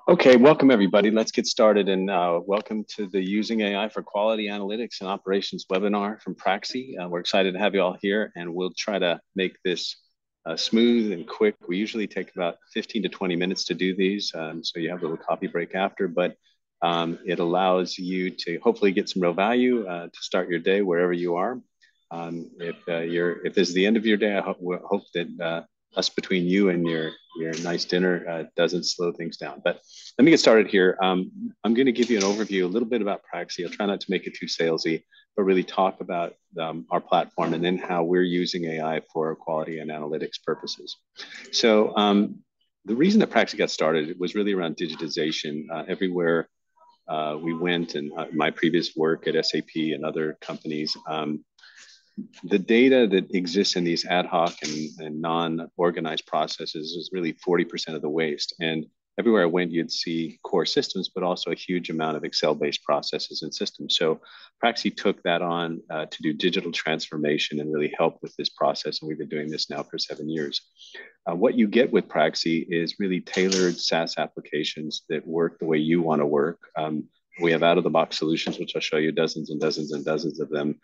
Okay, welcome everybody. Let's get started and welcome to the Using AI for Quality Analytics and Operations webinar from Praxi. We're excited to have you all here, and we'll try to make this smooth and quick. We usually take about 15 to 20 minutes to do these, so you have a little coffee break after, but it allows you to hopefully get some real value to start your day wherever you are. If this is the end of your day, we hope that us between you and your nice dinner doesn't slow things down. But let me get started here. I'm going to give you an overview, a little bit about Praxi. I'll try not to make it too salesy, but really talk about our platform and then how we're using AI for quality and analytics purposes. So the reason that Praxi got started was really around digitization. Everywhere we went, and my previous work at SAP and other companies, the data that exists in these ad hoc and non-organized processes is really 40% of the waste. And everywhere I went, you'd see core systems, but also a huge amount of Excel-based processes and systems. So Praxi took that on to do digital transformation and really help with this process. And we've been doing this now for 7 years. What you get with Praxi is really tailored SaaS applications that work the way you want to work. We have out-of-the-box solutions, which I'll show you dozens and dozens and dozens of them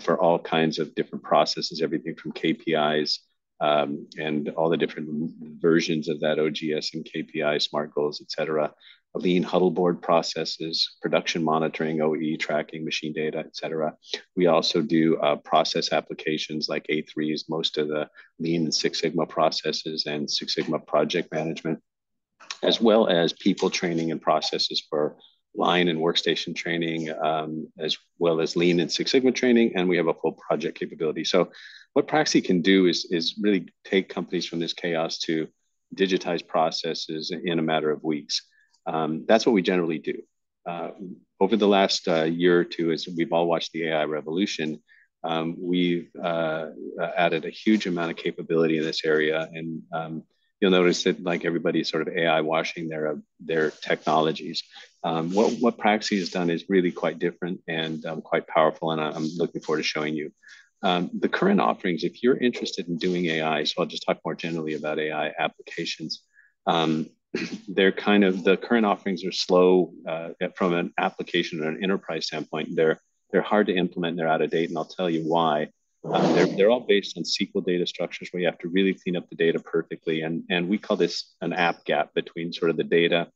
for all kinds of different processes, everything from KPIs and all the different versions of that, OGS and KPI, SMART goals, et cetera, lean huddle board processes, production monitoring, OE tracking, machine data, et cetera. We also do process applications like A3s, most of the Lean and Six Sigma processes and Six Sigma project management, as well as people training and processes for line and workstation training, as well as Lean and Six Sigma training, and we have a full project capability. So what Praxi can do is really take companies from this chaos to digitize processes in a matter of weeks. That's what we generally do. Over the last year or two, as we've all watched the AI revolution, we've added a huge amount of capability in this area, and you'll notice that like everybody's sort of AI washing their technologies. What Praxi has done is really quite different and quite powerful, and I'm looking forward to showing you. The current offerings, if you're interested in doing AI, so I'll just talk more generally about AI applications. They're kind of, the current offerings are slow from an application or an enterprise standpoint. They're hard to implement, they're out of date, and I'll tell you why. They're all based on SQL data structures where you have to really clean up the data perfectly. And we call this an app gap between sort of the data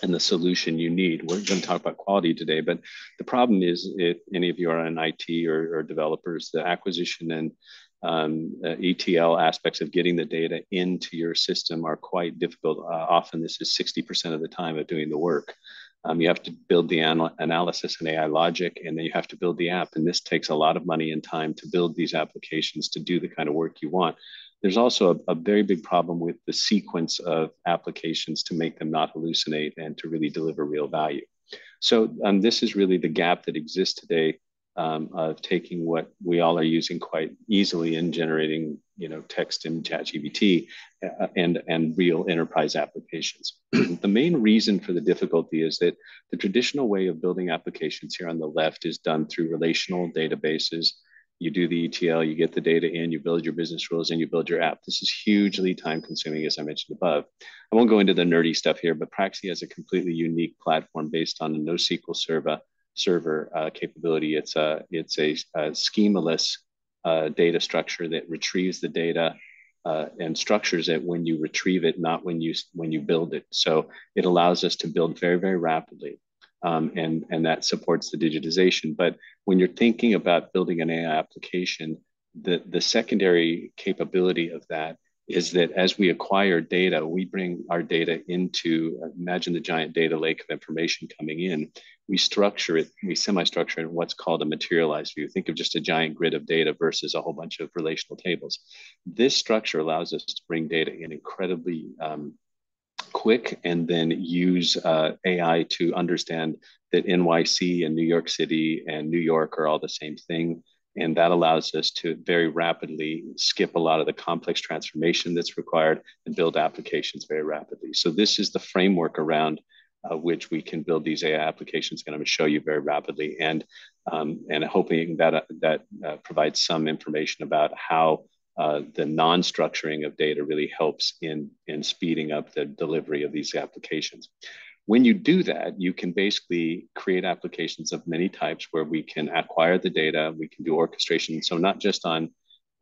and the solution you need. We're going to talk about quality today, but the problem is if any of you are in IT or developers, the acquisition and ETL aspects of getting the data into your system are quite difficult. Often this is 60% of the time of doing the work. You have to build the analysis and AI logic, and then you have to build the app. And this takes a lot of money and time to build these applications to do the kind of work you want. There's also a very big problem with the sequence of applications to make them not hallucinate and to really deliver real value. So this is really the gap that exists today of taking what we all are using quite easily in generating, text in ChatGPT and real enterprise applications. The main reason for the difficulty is that the traditional way of building applications here on the left is done through relational databases. You do the ETL, you get the data in, you build your business rules, and you build your app. This is hugely time consuming, as I mentioned above. I won't go into the nerdy stuff here, but Praxi has a completely unique platform based on a NoSQL server capability. It's a schemaless data structure that retrieves the data and structures it when you retrieve it, not when you build it. So it allows us to build very, very rapidly. And that supports the digitization. But when you're thinking about building an AI application, the secondary capability of that is that as we acquire data, we bring our data into, imagine the giant data lake of information coming in. We structure it, we semi-structure it in what's called a materialized view. Think of just a giant grid of data versus a whole bunch of relational tables. This structure allows us to bring data in incredibly quick and then use AI to understand that NYC and New York City and New York are all the same thing. And that allows us to very rapidly skip a lot of the complex transformation that's required and build applications very rapidly. So this is the framework around which we can build these AI applications, and I'm going to show you very rapidly, and hoping that provides some information about how the non-structuring of data really helps in speeding up the delivery of these applications. When you do that, you can basically create applications of many types where we can acquire the data, we can do orchestration. So not just on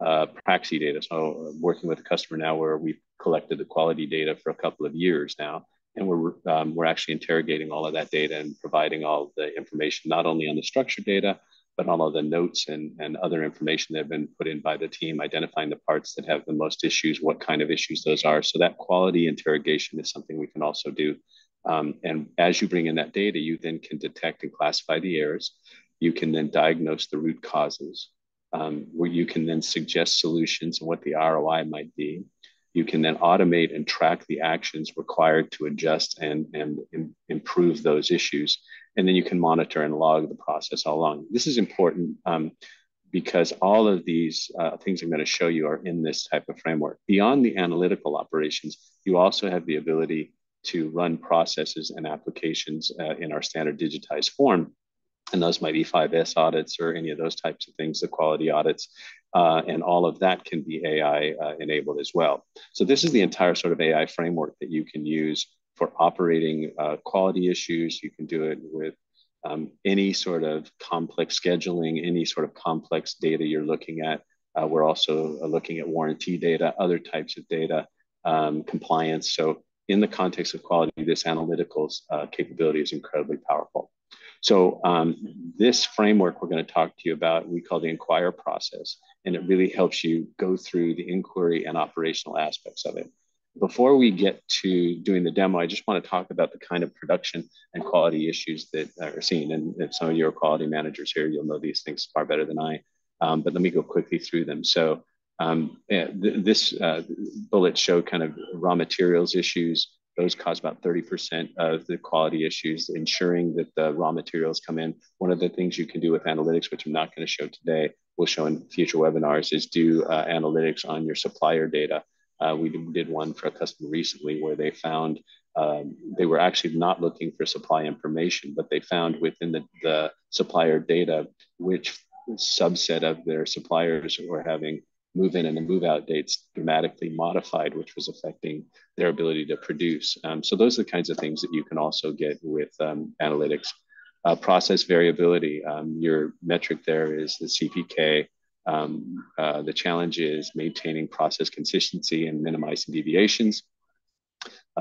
Praxi data. So working with a customer now where we've collected the quality data for a couple of years now, and we're actually interrogating all of that data and providing all the information, not only on the structured data, but all of the notes and other information that have been put in by the team, identifying the parts that have the most issues, what kind of issues those are. So that quality interrogation is something we can also do. And as you bring in that data, you then can detect and classify the errors. You can then diagnose the root causes, where you can then suggest solutions and what the ROI might be. You can then automate and track the actions required to adjust and improve those issues. And then you can monitor and log the process all along. This is important because all of these things I'm going to show you are in this type of framework. Beyond the analytical operations, you also have the ability to run processes and applications in our standard digitized form. And those might be 5S audits or any of those types of things, the quality audits. And all of that can be AI enabled as well. So this is the entire sort of AI framework that you can use for operating quality issues. You can do it with any sort of complex scheduling, any sort of complex data you're looking at. We're also looking at warranty data, other types of data, compliance. So in the context of quality, this analytical capability is incredibly powerful. So this framework we're going to talk to you about, we call the inquire process, and it really helps you go through the inquiry and operational aspects of it. Before we get to doing the demo, I just want to talk about the kind of production and quality issues that are seen. And if some of you are quality managers here, you'll know these things far better than I. But let me go quickly through them. So this bullet show kind of raw materials issues. Those cause about 30% of the quality issues, ensuring that the raw materials come in. One of the things you can do with analytics, which I'm not going to show today, we'll show in future webinars, is do analytics on your supplier data. We did one for a customer recently where they found they were actually not looking for supply information, but they found within the supplier data which subset of their suppliers were having move in and the move out dates dramatically modified, which was affecting their ability to produce. So those are the kinds of things that you can also get with analytics. Process variability, your metric there is the CPK. The challenge is maintaining process consistency and minimizing deviations.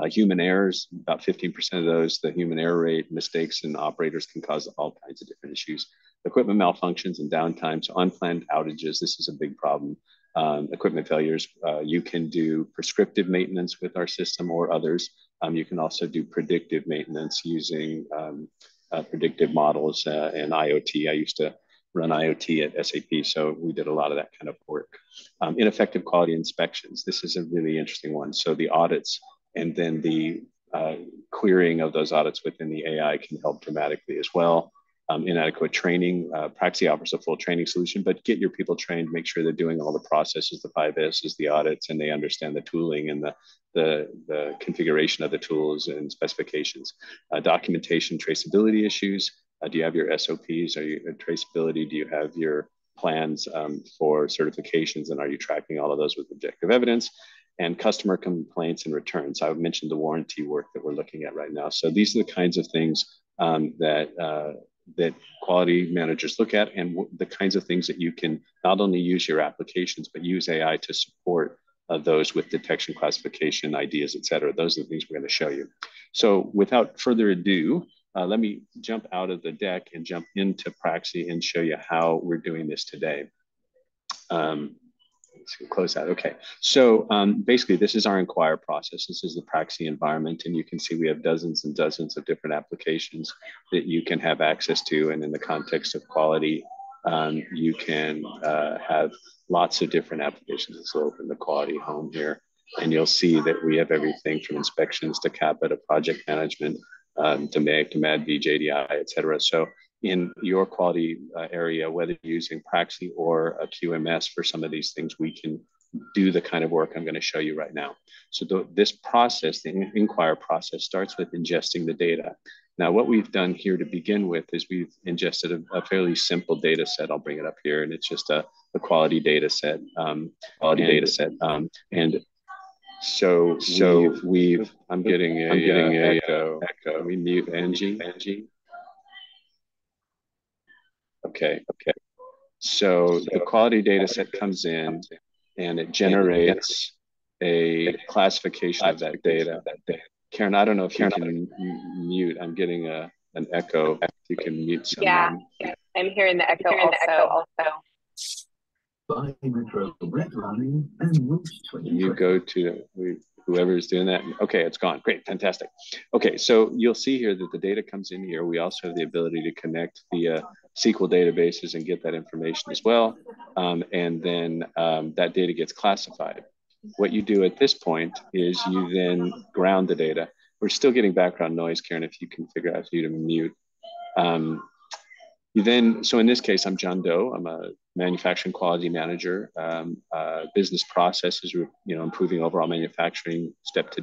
Human errors, about 15% of those, the human error rate, mistakes and operators can cause all kinds of different issues. Equipment malfunctions and downtime, so unplanned outages, this is a big problem. Equipment failures, you can do prescriptive maintenance with our system or others. You can also do predictive maintenance using predictive models and IoT. I used to run IoT at SAP, so we did a lot of that kind of work. Ineffective quality inspections, this is a really interesting one. So the audits and then the querying of those audits within the AI can help dramatically as well. Inadequate training, Praxi offers a full training solution, but get your people trained, make sure they're doing all the processes, the 5S's, the audits, and they understand the tooling and the configuration of the tools and specifications. Documentation, traceability issues. Do you have your SOPs? Are you traceability? Do you have your plans for certifications? And are you tracking all of those with objective evidence? And customer complaints and returns. I've mentioned the warranty work that we're looking at right now. So these are the kinds of things that quality managers look at, and the kinds of things that you can not only use your applications, but use AI to support those with detection, classification, ideas, et cetera. Those are the things we're going to show you. So without further ado, let me jump out of the deck and jump into Praxi and show you how we're doing this today. Let's close that. Okay. So basically, this is our inquire process. This is the Praxi environment. And you can see we have dozens and dozens of different applications that you can have access to. And in the context of quality, you can have lots of different applications. So open the quality home here. And you'll see that we have everything from inspections to CAPA to project management to MAG to MADV, JDI, et cetera. So in your quality area, whether you're using Praxi or a QMS for some of these things, we can do the kind of work I'm going to show you right now. So this process, the inquire process, starts with ingesting the data. Now, what we've done here to begin with is we've ingested a fairly simple data set. I'll bring it up here, and it's just a quality data set. And so I'm getting a echo. Can we mute Angie? Okay. So the quality data set comes in and it generates a classification of that data. Karen, I don't know if you can mute. I'm getting an echo. If you can mute someone. Yeah, I'm hearing the echo also. You go to whoever is doing that. Okay, it's gone. Great, fantastic. Okay, so you'll see here that the data comes in here. We also have the ability to connect via SQL databases and get that information as well. And then that data gets classified. What you do at this point is you then ground the data. We're still getting background noise, Karen, if you can figure out who to mute. So in this case, I'm John Doe. I'm a manufacturing quality manager. Business processes, improving overall manufacturing steps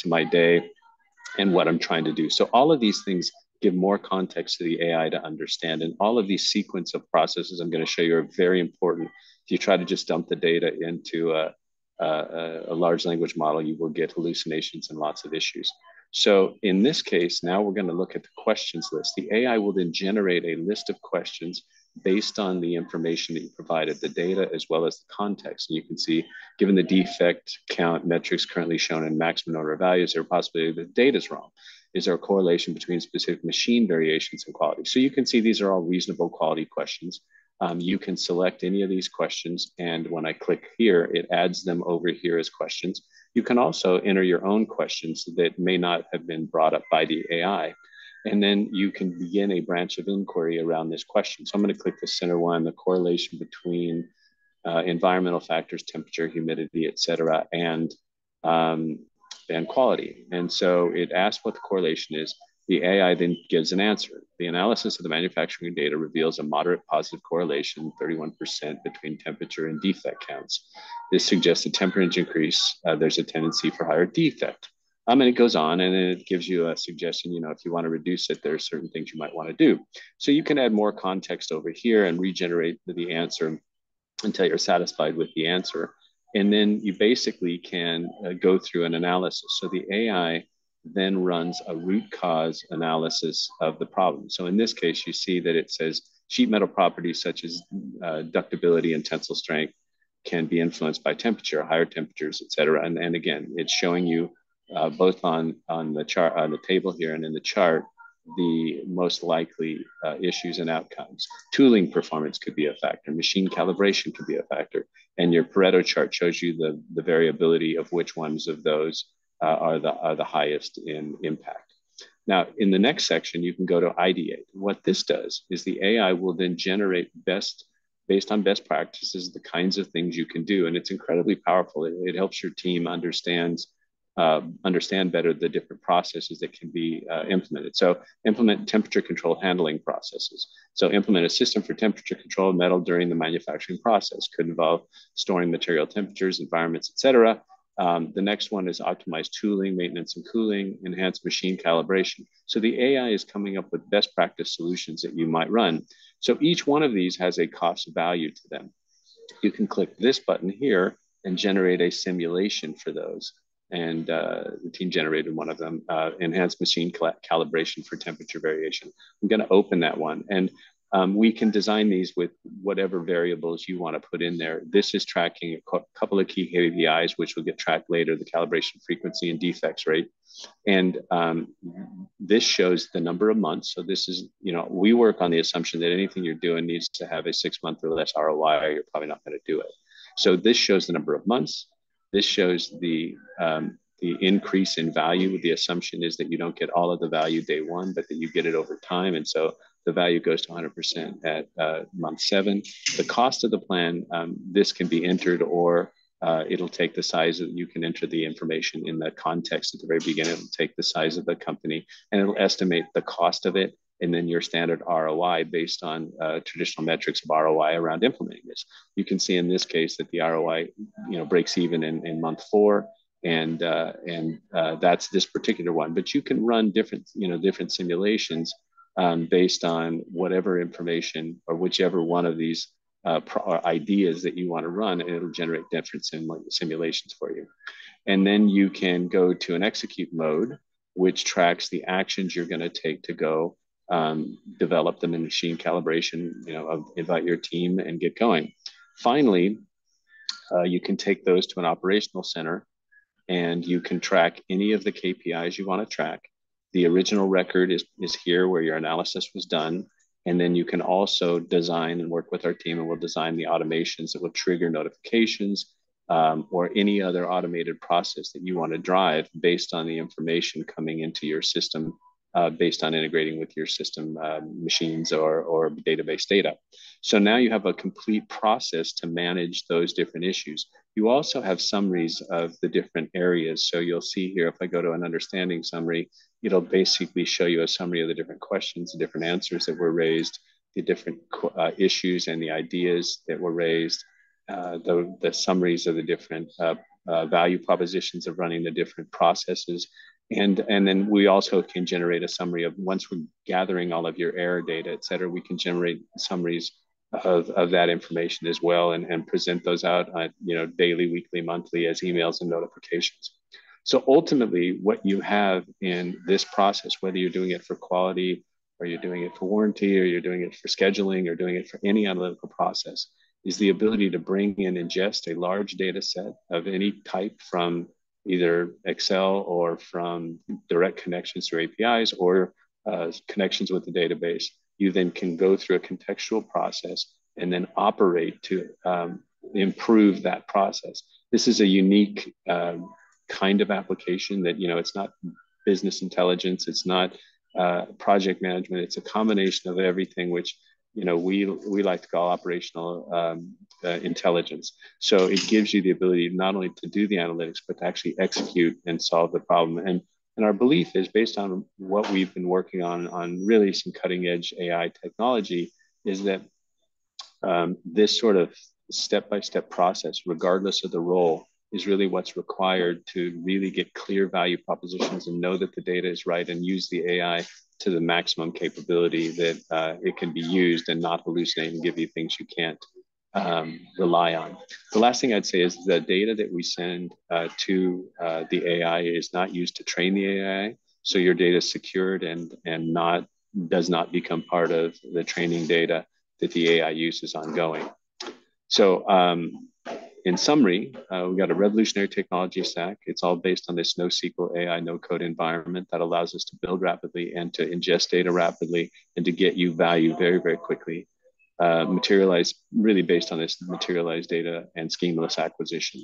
in my day and what I'm trying to do. So all of these things give more context to the AI to understand. And all of these sequence of processes I'm going to show you are very important. If you try to just dump the data into a large language model, you will get hallucinations and lots of issues. So in this case, now we're going to look at the questions list. The AI will then generate a list of questions based on the information that you provided, the data as well as the context. And you can see, given the defect count metrics currently shown in maximum order of values, there possibly the data is wrong. Is there a correlation between specific machine variations and quality? So you can see these are all reasonable quality questions. You can select any of these questions, and when I click here, it adds them over here as questions. You can also enter your own questions that may not have been brought up by the AI. And then you can begin a branch of inquiry around this question. So I'm going to click the center one, the correlation between environmental factors, temperature, humidity, et cetera, and quality. And so it asks what the correlation is. The AI then gives an answer. The analysis of the manufacturing data reveals a moderate positive correlation, 31% between temperature and defect counts. This suggests a temperature increase. There's a tendency for higher defect. And it goes on, and then it gives you a suggestion, if you want to reduce it, there are certain things you might want to do. So you can add more context over here and regenerate the answer until you're satisfied with the answer. And then you basically can go through an analysis. So the AI then runs a root cause analysis of the problem. So in this case, you see that it says sheet metal properties such as ductability and tensile strength can be influenced by temperature, higher temperatures, et cetera. And again, it's showing you both on the chart, on the table here and in the chart, the most likely issues and outcomes. Tooling performance could be a factor. Machine calibration could be a factor. And your Pareto chart shows you the variability of which ones of those are the highest in impact. Now, in the next section, you can go to ideate. What this does is the AI will then generate based on best practices, the kinds of things you can do. And it's incredibly powerful. It helps your team understand better the different processes that can be implemented. So implement temperature control handling processes. So implement a system for temperature control of metal during the manufacturing process. Could involve storing material temperatures, environments, et cetera. The next one is optimize tooling, maintenance and cooling, enhance machine calibration. So the AI is coming up with best practice solutions that you might run. So each one of these has a cost value to them. You can click this button here and generate a simulation for those. And the team generated one of them, enhanced machine calibration for temperature variation. I'm going to open that one. And we can design these with whatever variables you want to put in there. This is tracking a couple of key KPIs, which will get tracked later, the calibration frequency and defects rate. And this shows the number of months. So this is, we work on the assumption that anything you're doing needs to have a 6 month or less ROI, or you're probably not going to do it. So this shows the number of months. This shows the increase in value. The assumption is that you don't get all of the value day one, but that you get it over time. And so the value goes to 100% at month 7. The cost of the plan, this can be entered, or it'll take the size of, you can enter the information in the context at the very beginning. It'll take the size of the company and it'll estimate the cost of it, and then your standard ROI based on traditional metrics of ROI around implementing this. You can see in this case that the ROI breaks even in month 4. and that's this particular one. But you can run different simulations based on whatever information or whichever one of these ideas that you want to run, and it'll generate different simulations for you. And then you can go to an execute mode, which tracks the actions you're going to take to go develop them in machine calibration, invite your team and get going. Finally, you can take those to an operational center and you can track any of the KPIs you want to track. The original record is here where your analysis was done. And then you can also design and work with our team, and we'll design the automations that will trigger notifications or any other automated process that you want to drive based on the information coming into your system, based on integrating with your system machines or database data. So now you have a complete process to manage those different issues. You also have summaries of the different areas. So you'll see here, if I go to an understanding summary, it'll basically show you a summary of the different questions, the different answers that were raised, the different issues and the ideas that were raised, the summaries of the different value propositions of running the different processes. And then we also can generate a summary of, once we're gathering all of your error data, et cetera, we can generate summaries of that information as well, and present those out daily, weekly, monthly as emails and notifications. So ultimately, what you have in this process, whether you're doing it for quality or you're doing it for warranty or you're doing it for scheduling or doing it for any analytical process, is the ability to bring and ingest a large data set of any type from either Excel or from direct connections through APIs or connections with the database. You then can go through a contextual process and then operate to improve that process. This is a unique kind of application that, it's not business intelligence, it's not project management, it's a combination of everything, which we like to call operational intelligence. So it gives you the ability not only to do the analytics, but to actually execute and solve the problem. And our belief is, based on what we've been working on really some cutting edge AI technology, is that this sort of step-by-step process, regardless of the role, is really what's required to really get clear value propositions and know that the data is right, and use the AI to the maximum capability that it can be used, and not hallucinate and give you things you can't rely on. The last thing I'd say is the data that we send to the AI is not used to train the AI. So your data is secured and does not become part of the training data that the AI uses ongoing. So in summary, we've got a revolutionary technology stack. It's all based on this NoSQL AI no-code environment that allows us to build rapidly and to ingest data rapidly and to get you value very, very quickly. Really based on this materialized data and schemaless acquisition.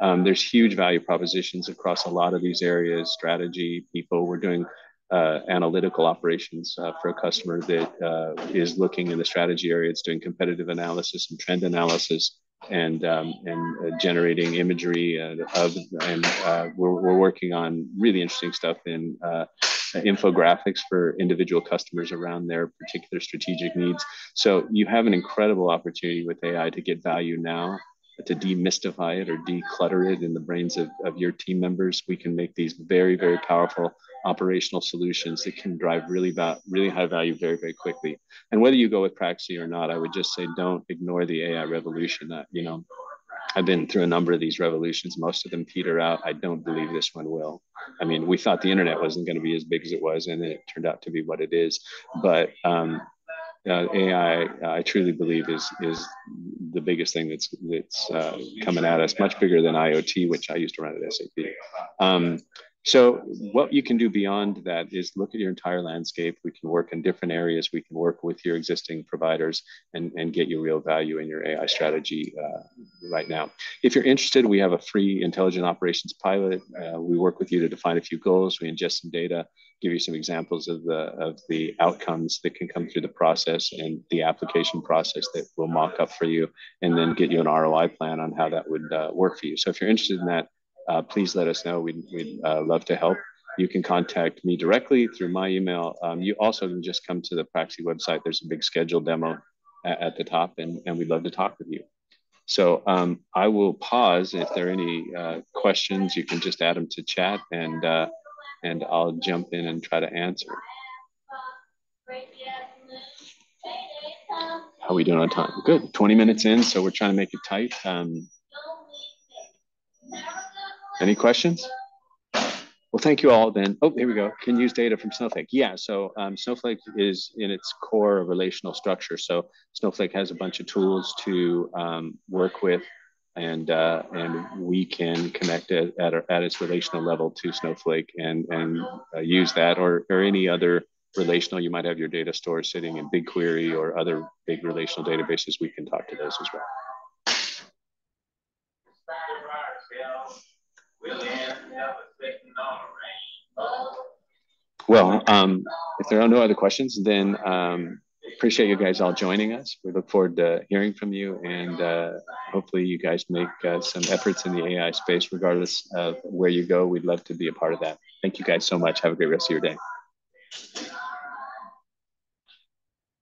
There's huge value propositions across a lot of these areas: strategy, people. We're doing analytical operations for a customer that is looking in the strategy area. It's doing competitive analysis and trend analysis, and generating imagery we're working on really interesting stuff in infographics for individual customers around their particular strategic needs. So you have an incredible opportunity with AI to get value now, to demystify it or declutter it in the brains of your team members. We can make these very, very powerful operational solutions that can drive really high value very, very quickly. And whether you go with Praxi or not, I would just say, don't ignore the AI revolution. I've been through a number of these revolutions. Most of them peter out. I don't believe this one will. I mean, we thought the internet wasn't going to be as big as it was, and it turned out to be what it is. But AI, I truly believe, is the biggest thing that's coming at us, much bigger than IoT, which I used to run at SAP. So what you can do beyond that is look at your entire landscape. We can work in different areas. We can work with your existing providers and get you real value in your AI strategy right now. If you're interested, we have a free intelligent operations pilot. We work with you to define a few goals. We ingest some data, give you some examples of the outcomes that can come through the process and the application process that we'll mock up for you, and then get you an ROI plan on how that would work for you. So if you're interested in that, please let us know. We'd love to help. You can contact me directly through my email. You also can just come to the Praxi website. There's a big schedule demo at the top, and we'd love to talk with you. So I will pause. If there are any questions, you can just add them to chat, and I'll jump in and try to answer. How are we doing on time? Good. 20 minutes in, so we're trying to make it tight. Any questions? Well, thank you all then. Oh, here we go. Can use data from Snowflake. Yeah, so Snowflake is in its core a relational structure. So Snowflake has a bunch of tools to work with, and we can connect it at its relational level to Snowflake and use that or any other relational. You might have your data store sitting in BigQuery or other big relational databases. We can talk to those as well. Well, if there are no other questions, then appreciate you guys all joining us. We look forward to hearing from you, and hopefully you guys make some efforts in the AI space, regardless of where you go. We'd love to be a part of that. Thank you guys so much. Have a great rest of your day.